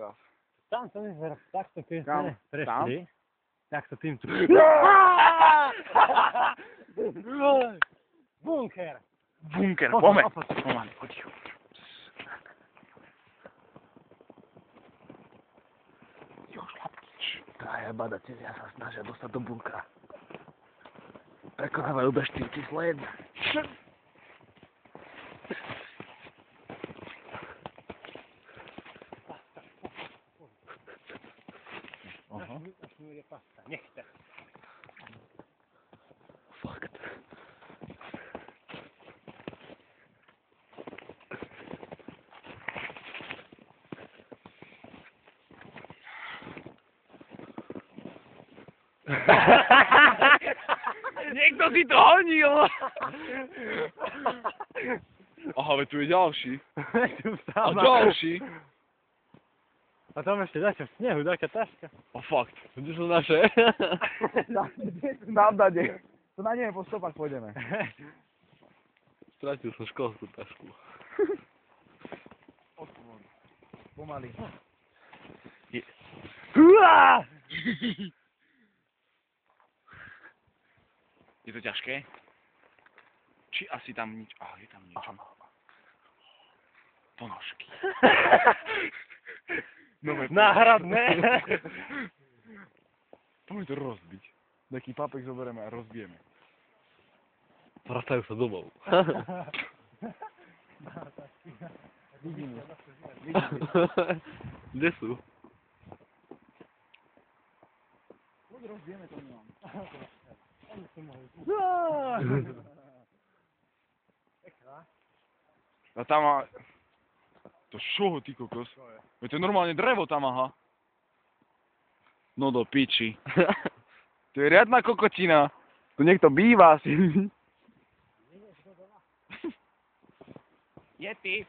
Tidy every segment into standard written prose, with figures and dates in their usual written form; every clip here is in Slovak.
teraz? Tam to vyzerá, takto keď Kam? sme prešli. Takto týmto. Bunker! Bunker, Poďme. Pomaly, potichu. Traja badatelia sa snažia dostať do bunkra. Prekonávajú B4 číslo 1. Aha. Nechte. Fakt. Niekto si to honil! Aha, veď tu je ďalší. A ďalší. A tam ešte dačo v snehu, taká taška. A fakt, kde sú naše? Nám dade. To na neviem, po stopách pôjdeme. Stratil som školskú tašku. Pomaly. Je to ťažké? Či asi tam nič... je tam niečo. Ponožky. Náhradné. Poďme to rozbiť. Taký papek zoberieme a rozbijeme. Vracajú sa domov. Vidíme. Kde sú? Poď rozbijeme to nemám. A tam má... To čo, ty kokos? Veď to je normálne drevo tam, aha. No do piči. To je riadna kokotina. Tu niekto býva asi. Yeti.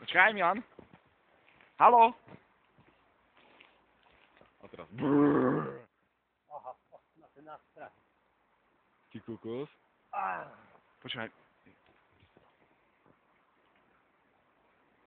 Počkaj, Milan. Haló? A teraz... Aha, na ten nástrah. Ty kokos. Počkaj.